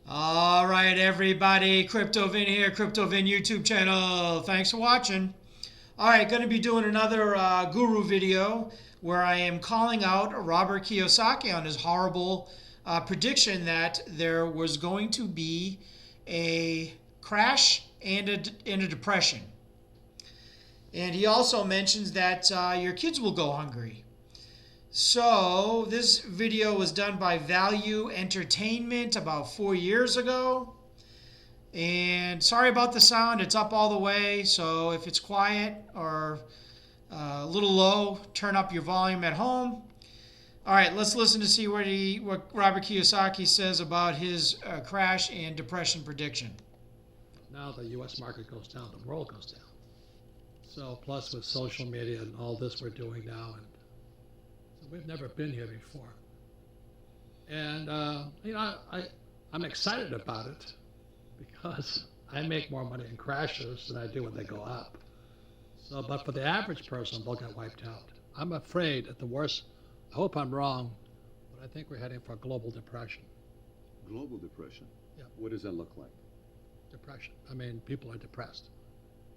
All right, everybody. CryptoVin here, CryptoVin YouTube channel. Thanks for watching. All right, going to be doing another guru video where I am calling out Robert Kiyosaki on his horrible prediction that there was going to be a crash and a depression. And he also mentions that your kids will go hungry. So this video was done by Value Entertainment about 4 years ago. And sorry about the sound, it's up all the way. So if it's quiet or a little low, turn up your volume at home. All right, let's listen to see what Robert Kiyosaki says about his crash and depression prediction. Now the U.S. market goes down, the world goes down. So plus with social media and all this we're doing now, and so we've never been here before. And I'm excited about it because I make more money in crashes than I do when they go up. So, but for the average person, they'll get wiped out. I'm afraid at the worst. I hope I'm wrong, but I think we're heading for a global depression. Global depression? Yeah. What does that look like? Depression. I mean, people are depressed.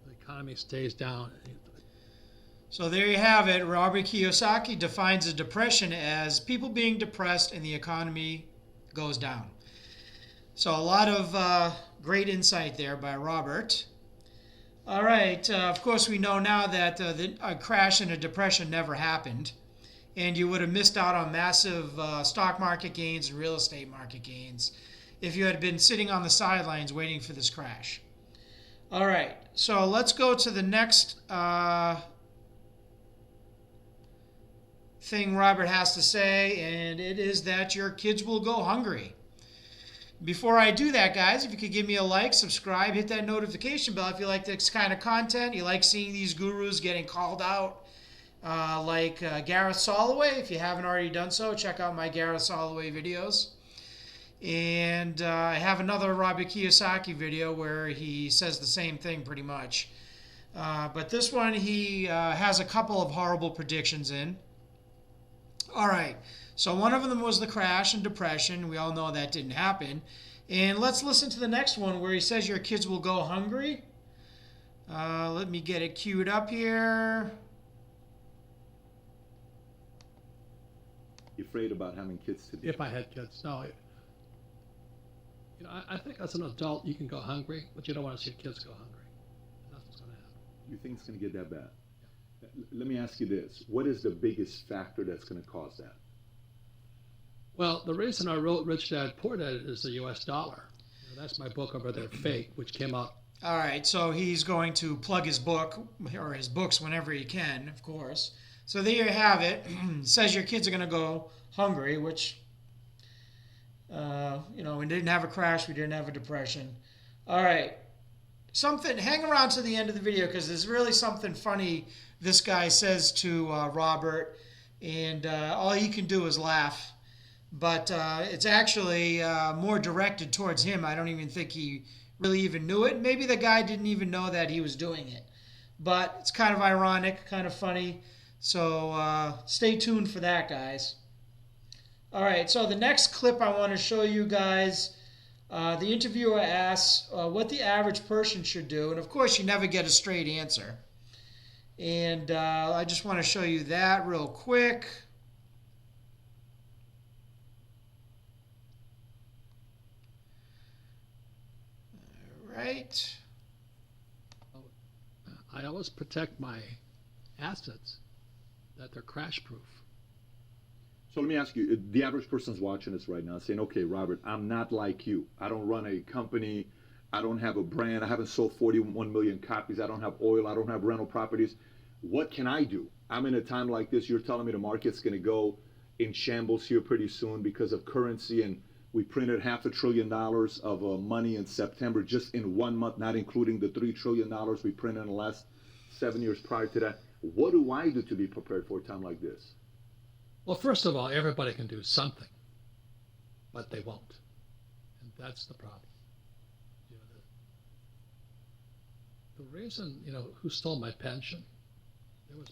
The economy stays down. So there you have it. Robert Kiyosaki defines a depression as people being depressed and the economy goes down. So a lot of great insight there by Robert. All right. Of course, we know now that a crash and a depression never happened. And you would have missed out on massive stock market gains and real estate market gains if you had been sitting on the sidelines waiting for this crash. All right. So let's go to the next thing Robert has to say, and it is that your kids will go hungry. Before I do that, guys, if you could give me a like, subscribe, hit that notification bell if you like this kind of content. You like seeing these gurus getting called out, like Gareth Soloway. If you haven't already done so, check out my Gareth Soloway videos. And I have another Robert Kiyosaki video where he says the same thing pretty much. But this one, he has a couple of horrible predictions in. All right, so one of them was the crash and depression. We all know that didn't happen. And let's listen to the next one where he says your kids will go hungry. Let me get it queued up here. You afraid about having kids today? If I had kids, no. I think as an adult you can go hungry, but you don't want to see your kids go hungry. That's what's going to happen. You think it's going to get that bad? Let me ask you this. What is the biggest factor that's going to cause that? Well, the reason I wrote Rich Dad Poor Dad is the U.S. dollar. That's my book over there, Fake, which came out. All right, so he's going to plug his book, or his books whenever he can, of course. So there you have it. It says your kids are going to go hungry, which, we didn't have a crash, we didn't have a depression. All right. Hang around to the end of the video because there's really something funny this guy says to Robert, and all he can do is laugh. But it's actually more directed towards him. I don't even think he really even knew it. Maybe the guy didn't even know that he was doing it. But it's kind of ironic, kind of funny. So stay tuned for that, guys. All right, so the next clip I want to show you guys, the interviewer asks what the average person should do. And of course, you never get a straight answer. And I just want to show you that real quick. All right. I always protect my assets, that they're crash proof. So let me ask you, the average person's watching this right now saying, okay, Robert, I'm not like you. I don't run a company. I don't have a brand. I haven't sold 41 million copies. I don't have oil. I don't have rental properties. What can I do? I'm in a time like this. You're telling me the market's going to go in shambles here pretty soon because of currency. And we printed $500 billion of money in September just in 1 month, not including the $3 trillion we printed in the last 7 years prior to that. What do I do to be prepared for a time like this? Well, first of all, everybody can do something, but they won't. And that's the problem. The reason, who stole my pension, there was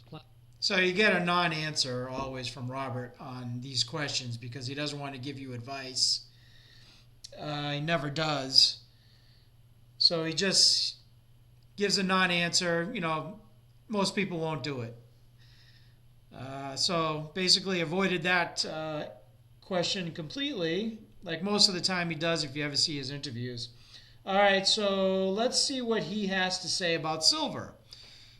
So you get a non-answer always from Robert on these questions because he doesn't want to give you advice. He never does. So he just gives a non-answer. Most people won't do it. So basically avoided that question completely, like most of the time he does if you ever see his interviews. All right, so let's see what he has to say about silver.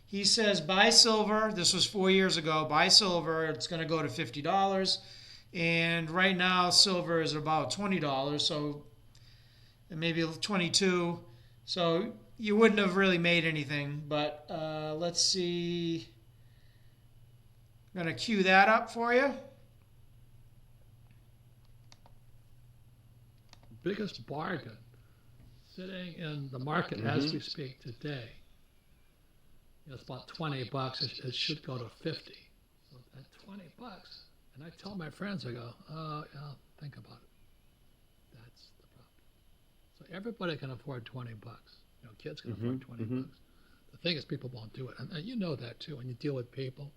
He says, buy silver. This was 4 years ago. Buy silver. It's going to go to $50. And right now, silver is about $20. So maybe $22. So you wouldn't have really made anything. But let's see. I'm going to cue that up for you. Biggest bargain sitting in the market as we speak today. It's about $20. It should go to 50. So at $20, and I tell my friends, I go, yeah, think about it. That's the problem. So everybody can afford $20. Kids can afford $20. The thing is, people won't do it, and you know that too when you deal with people.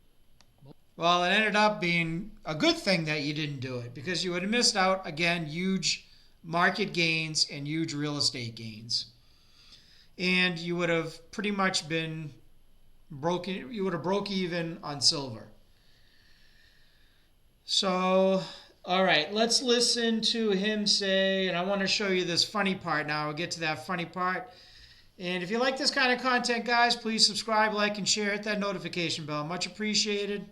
Well, it ended up being a good thing that you didn't do it, because you would have missed out, again, huge market gains and huge real estate gains. And you would have pretty much been broken. You would have broke even on silver. So, all right, let's listen to him say, and I want to show you this funny part now. I'll get to that funny part. And if you like this kind of content, guys, please subscribe, like, and share. Hit that notification bell. Much appreciated.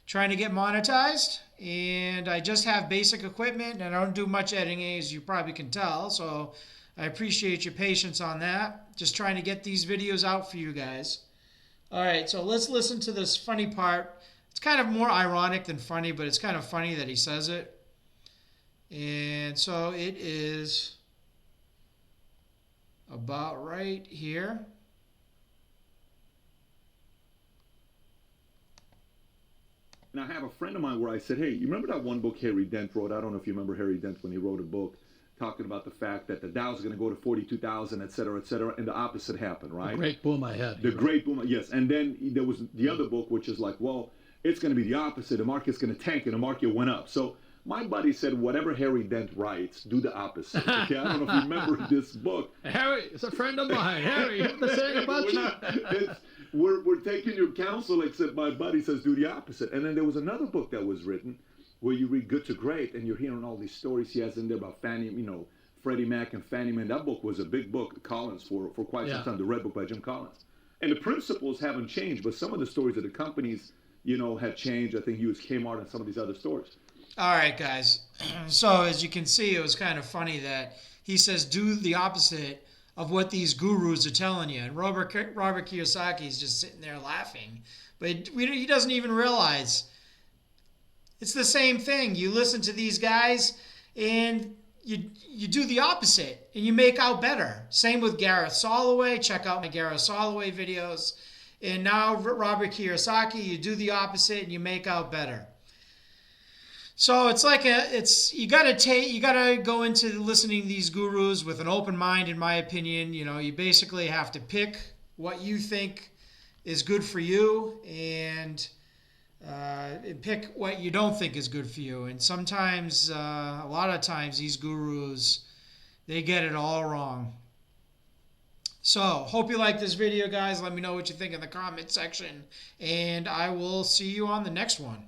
Trying to get monetized, and I just have basic equipment, and I don't do much editing, as you probably can tell, so I appreciate your patience on that. Just trying to get these videos out for you guys. All right, so let's listen to this funny part. It's kind of more ironic than funny, but it's kind of funny that he says it. And so it is about right here. And I have a friend of mine where I said, hey, you remember that one book Harry Dent wrote? I don't know if you remember Harry Dent when he wrote a book talking about the fact that the Dow's going to go to 42,000, et cetera, and the opposite happened, right? The great boom I had. The great boom, yes. And then there was the other book, which is like, well, it's going to be the opposite. The market's going to tank, and the market went up. So my buddy said, whatever Harry Dent writes, do the opposite. Okay, I don't know if you remember this book. Harry, it's a friend of mine. Harry, you have to say about you. We're taking your counsel, except my buddy says do the opposite. And then there was another book that was written where you read Good to Great, and you're hearing all these stories he has in there about Freddie Mac and Fannie Mae. That book was a big book, Collins, for quite some time, the Red Book by Jim Collins. And the principles haven't changed, but some of the stories of the companies, had changed. I think he was Kmart and some of these other stores. All right, guys. So as you can see, it was kind of funny that he says do the opposite of what these gurus are telling you. And Robert Kiyosaki is just sitting there laughing. But he doesn't even realize it's the same thing. You listen to these guys and you do the opposite and you make out better. Same with Gareth Soloway. Check out my Gareth Soloway videos. And now Robert Kiyosaki, you do the opposite and you make out better. So it's like you gotta go into listening to these gurus with an open mind, in my opinion. You basically have to pick what you think is good for you and pick what you don't think is good for you. And sometimes, a lot of times, these gurus, they get it all wrong. So, hope you like this video, guys. Let me know what you think in the comment section, and I will see you on the next one.